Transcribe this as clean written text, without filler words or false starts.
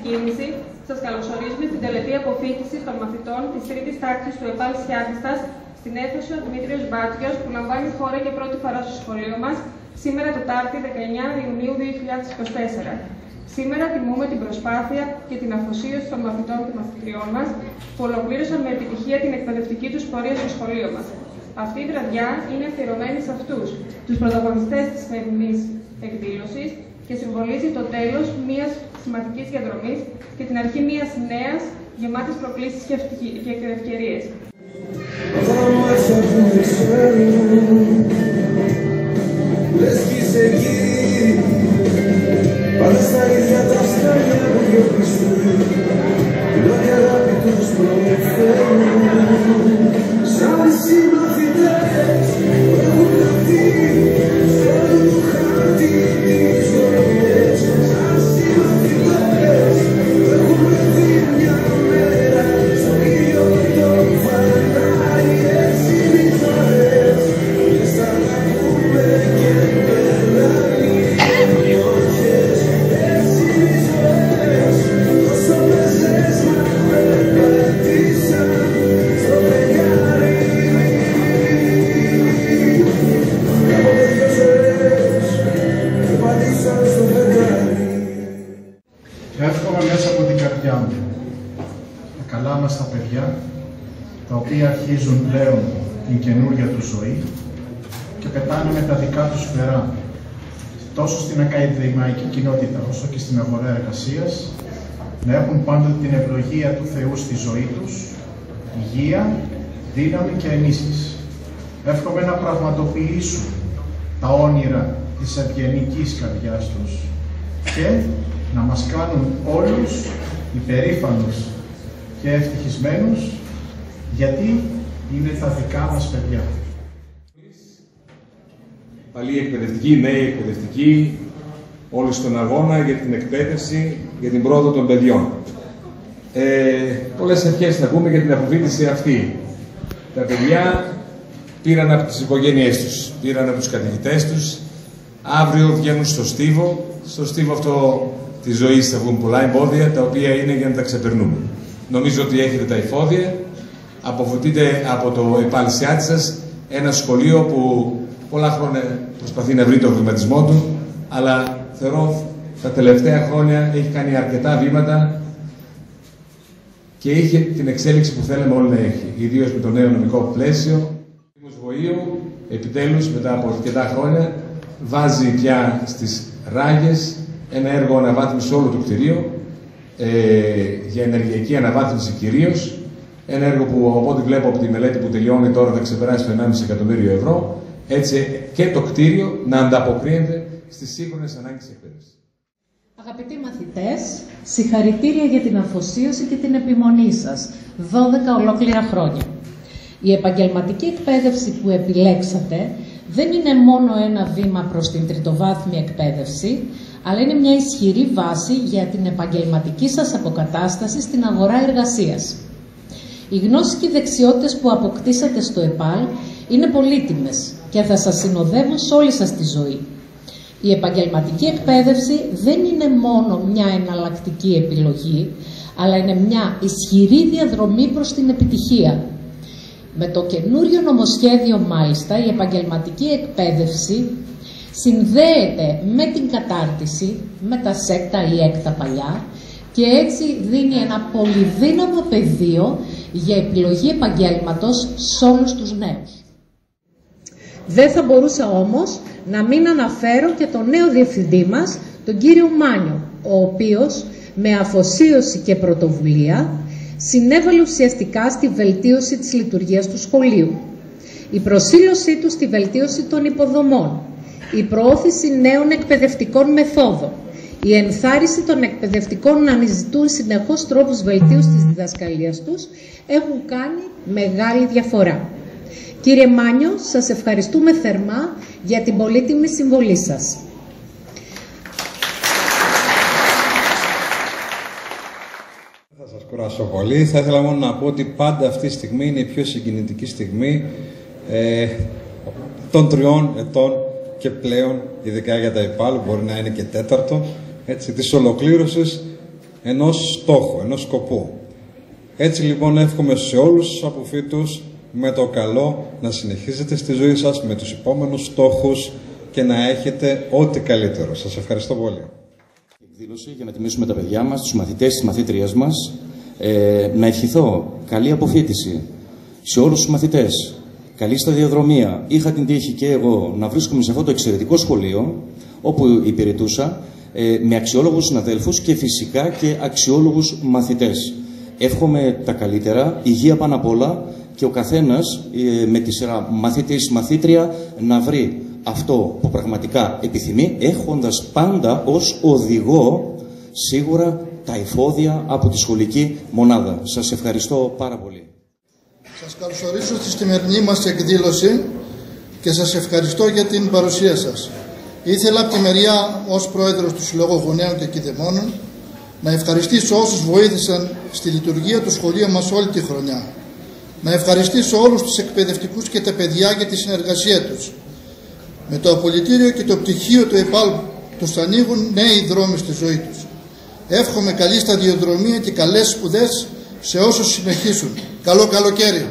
κίνηση, σας καλωσορίζουμε στην τελετή αποφοίτησης των μαθητών της 3ης τάξης του ΕΠΑΛ Σιάτιστας στην αίθουσα Δημήτριος Μπάτζιος, που λαμβάνει χώρα για πρώτη φορά στο σχολείο μας, σήμερα Τετάρτη 19 Ιουνίου 2024. Σήμερα τιμούμε την προσπάθεια και την αφοσίωση των μαθητών και μαθητριών μας, που ολοκλήρωσαν με επιτυχία την εκπαιδευτική τους πορεία στο σχολείο μας. Αυτή η βραδιά είναι αφιερωμένη σε αυτούς, τους πρωταγωνιστές της σημερινής εκδήλωσης, και συμβολίζει το τέλος μιας σημαντικής διαδρομής και την αρχή μιας νέας, γεμάτης προκλήσεις και ευκαιρίες. Εύχομαι μέσα από την καρδιά μου τα καλά μας τα παιδιά, τα οποία αρχίζουν πλέον την καινούρια του ζωή και πετάνε με τα δικά τους φτερά, τόσο στην ακαδημαϊκή κοινότητα όσο και στην αγορά εργασίας, να έχουν πάντοτε την ευλογία του Θεού στη ζωή τους, υγεία, δύναμη και ενίσχυση. Εύχομαι να πραγματοποιήσουν τα όνειρα της ευγενικής καρδιάς τους και να μας κάνουν όλους υπερήφανους και ευτυχισμένους, γιατί είναι τα δικά μας παιδιά. Παλιοί εκπαιδευτικοί, νέοι εκπαιδευτικοί, όλοι στον αγώνα για την εκπαίδευση, για την πρόοδο των παιδιών. Πολλές ευχές θα πούμε για την αποφοίτηση αυτή. Τα παιδιά πήραν από τις οικογένειές τους, πήραν από τους καθηγητές τους, αύριο βγαίνουν στο στίβο. Στο στίβο αυτό της ζωής θα βγουν πολλά εμπόδια, τα οποία είναι για να τα ξεπερνούμε. Νομίζω ότι έχετε τα εφόδια, αποφοιτείτε από το ΕΠΑΛ Σιάτιστας, ένα σχολείο που πολλά χρόνια προσπαθεί να βρει τον βηματισμό του, αλλά θεωρώ τα τελευταία χρόνια έχει κάνει αρκετά βήματα και είχε την εξέλιξη που θέλαμε όλοι να έχει, ιδίως με το νέο νομικό πλαίσιο. Ο Δήμος Βοήου, επιτέλους, μετά από αρκετά χρόνια, βάζει πια στις ράγες ένα έργο αναβάθμισης όλου του κτηρίου, για ενεργειακή αναβάθμιση κυρίως. Ένα έργο που, από ό,τι βλέπω από τη μελέτη που τελειώνει τώρα, θα ξεπεράσει το 1,5 εκατομμύριο ευρώ. Έτσι και το κτίριο να ανταποκρίνεται στις σύγχρονες ανάγκες εκπαίδευσης. Αγαπητοί μαθητές, συγχαρητήρια για την αφοσίωση και την επιμονή σας. 12 ολόκληρα χρόνια. Η επαγγελματική εκπαίδευση που επιλέξατε δεν είναι μόνο ένα βήμα προς την τριτοβάθμια εκπαίδευση, αλλά είναι μια ισχυρή βάση για την επαγγελματική σας αποκατάσταση στην αγορά εργασίας. Οι γνώσεις και οι δεξιότητες που αποκτήσατε στο ΕΠΑΛ είναι πολύτιμες και θα σας συνοδεύουν σε όλη σας τη ζωή. Η επαγγελματική εκπαίδευση δεν είναι μόνο μια εναλλακτική επιλογή, αλλά είναι μια ισχυρή διαδρομή προς την επιτυχία. Με το καινούριο νομοσχέδιο, μάλιστα, η επαγγελματική εκπαίδευση συνδέεται με την κατάρτιση, με τα ΣΕΚΤΑ ή ΕΚΤΑ παλιά, και έτσι δίνει ένα πολυδύναμο πεδίο για επιλογή επαγγέλματος σε όλους τους νέους. Δεν θα μπορούσα όμως να μην αναφέρω και τον νέο διευθυντή μας, τον κύριο Μάνιο, ο οποίος με αφοσίωση και πρωτοβουλία συνέβαλε ουσιαστικά στη βελτίωση της λειτουργίας του σχολείου. Η προσήλωσή του στη βελτίωση των υποδομών, η προώθηση νέων εκπαιδευτικών μεθόδων, η ενθάρρυνση των εκπαιδευτικών να αναζητούν συνεχώς τρόπους βελτίωσης της διδασκαλίας τους έχουν κάνει μεγάλη διαφορά. Κύριε Μάνιο, σας ευχαριστούμε θερμά για την πολύτιμη συμβολή σας. Θα σας κουράσω πολύ. Θα ήθελα μόνο να πω ότι πάντα αυτή η στιγμή είναι η πιο συγκινητική στιγμή των 3 ετών και πλέον, ειδικά για τα ΕΠΑΛ, μπορεί να είναι και 4ο, έτσι, της ολοκλήρωσης ενός στόχου, ενός σκοπού. Έτσι λοιπόν εύχομαι σε όλους τους αποφύτους με το καλό να συνεχίζετε στη ζωή σας με τους επόμενους στόχους και να έχετε ό,τι καλύτερο. Σας ευχαριστώ πολύ. Εκδήλωση για να τιμήσουμε τα παιδιά μας, τους μαθητές, τις μαθήτριές μας. Να ευχηθώ καλή αποφοίτηση σε όλους τους μαθητές. Καλή σταδιοδρομία. Είχα την τύχη και εγώ να βρίσκομαι σε αυτό το εξαιρετικό σχολείο, όπου υπηρετούσα, με αξιόλογους συναδέλφους και φυσικά και αξιόλογους μαθητές. Εύχομαι τα καλύτερα, υγεία πάνω απ' όλα και ο καθένας με τη σειρά μαθητής, μαθήτρια να βρει αυτό που πραγματικά επιθυμεί, έχοντας πάντα ως οδηγό σίγουρα τα εφόδια από τη σχολική μονάδα. Σας ευχαριστώ πάρα πολύ. Σας καλωσορίζω στη σημερινή μας εκδήλωση και σας ευχαριστώ για την παρουσία σας. Ήθελα από τη μεριά, ως πρόεδρος του Συλλόγου Γονέων και Κηδεμόνων, να ευχαριστήσω όσους βοήθησαν στη λειτουργία του σχολείου μας όλη τη χρονιά. Να ευχαριστήσω όλους τους εκπαιδευτικούς και τα παιδιά για τη συνεργασία τους. Με το απολυτήριο και το πτυχίο του ΕΠΑΛ τους ανοίγουν νέοι δρόμοι στη ζωή τους. Εύχομαι καλή σταδιοδρομία και καλές σπουδές σε όσους συνεχίσουν. Καλό καλοκαίρι!